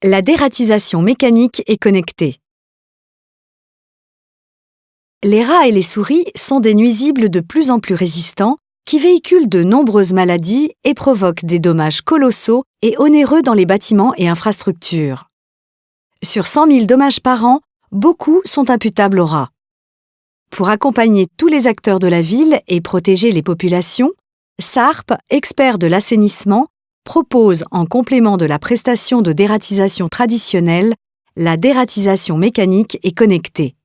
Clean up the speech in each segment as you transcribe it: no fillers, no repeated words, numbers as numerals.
La dératisation mécanique et connectée. Les rats et les souris sont des nuisibles de plus en plus résistants qui véhiculent de nombreuses maladies et provoquent des dommages colossaux et onéreux dans les bâtiments et infrastructures. Sur 100 000 dommages par an, beaucoup sont imputables aux rats. Pour accompagner tous les acteurs de la ville et protéger les populations, SARP, expert de l'assainissement, propose, en complément de la prestation de dératisation traditionnelle, la dératisation mécanique et connectée.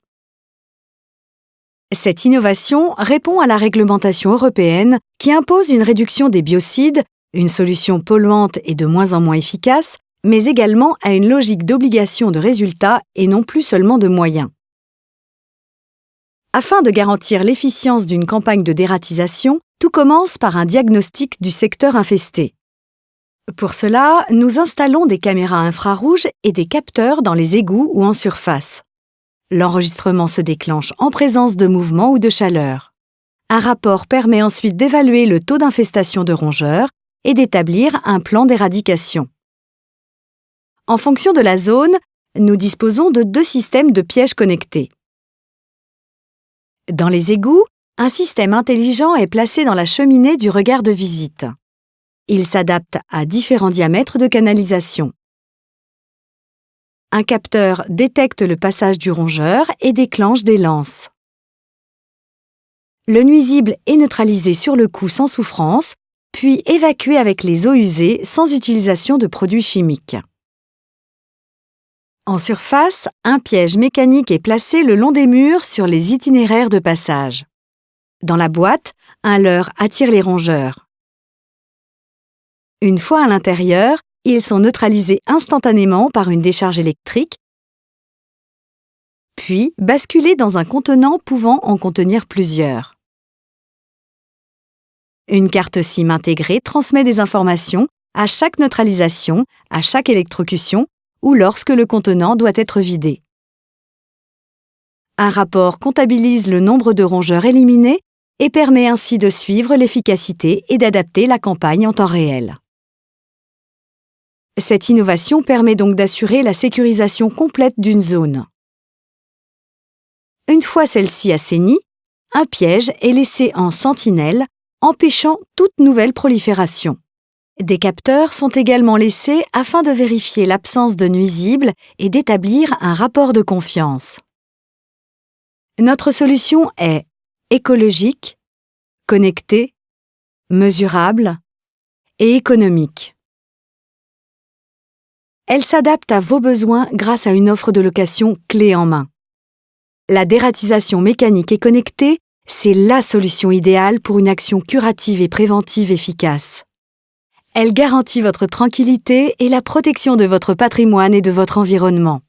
Cette innovation répond à la réglementation européenne qui impose une réduction des biocides, une solution polluante et de moins en moins efficace, mais également à une logique d'obligation de résultats et non plus seulement de moyens. Afin de garantir l'efficience d'une campagne de dératisation, tout commence par un diagnostic du secteur infesté. Pour cela, nous installons des caméras infrarouges et des capteurs dans les égouts ou en surface. L'enregistrement se déclenche en présence de mouvement ou de chaleur. Un rapport permet ensuite d'évaluer le taux d'infestation de rongeurs et d'établir un plan d'éradication. En fonction de la zone, nous disposons de 2 systèmes de pièges connectés. Dans les égouts, un système intelligent est placé dans la cheminée du regard de visite. Il s'adapte à différents diamètres de canalisation. Un capteur détecte le passage du rongeur et déclenche des lances. Le nuisible est neutralisé sur le coup sans souffrance, puis évacué avec les eaux usées sans utilisation de produits chimiques. En surface, un piège mécanique est placé le long des murs sur les itinéraires de passage. Dans la boîte, un leurre attire les rongeurs. Une fois à l'intérieur, ils sont neutralisés instantanément par une décharge électrique, puis basculés dans un contenant pouvant en contenir plusieurs. Une carte SIM intégrée transmet des informations à chaque neutralisation, à chaque électrocution ou lorsque le contenant doit être vidé. Un rapport comptabilise le nombre de rongeurs éliminés et permet ainsi de suivre l'efficacité et d'adapter la campagne en temps réel. Cette innovation permet donc d'assurer la sécurisation complète d'une zone. Une fois celle-ci assainie, un piège est laissé en sentinelle, empêchant toute nouvelle prolifération. Des capteurs sont également laissés afin de vérifier l'absence de nuisibles et d'établir un rapport de confiance. Notre solution est écologique, connectée, mesurable et économique. Elle s'adapte à vos besoins grâce à une offre de location clé en main. La dératisation mécanique et connectée, c'est la solution idéale pour une action curative et préventive efficace. Elle garantit votre tranquillité et la protection de votre patrimoine et de votre environnement.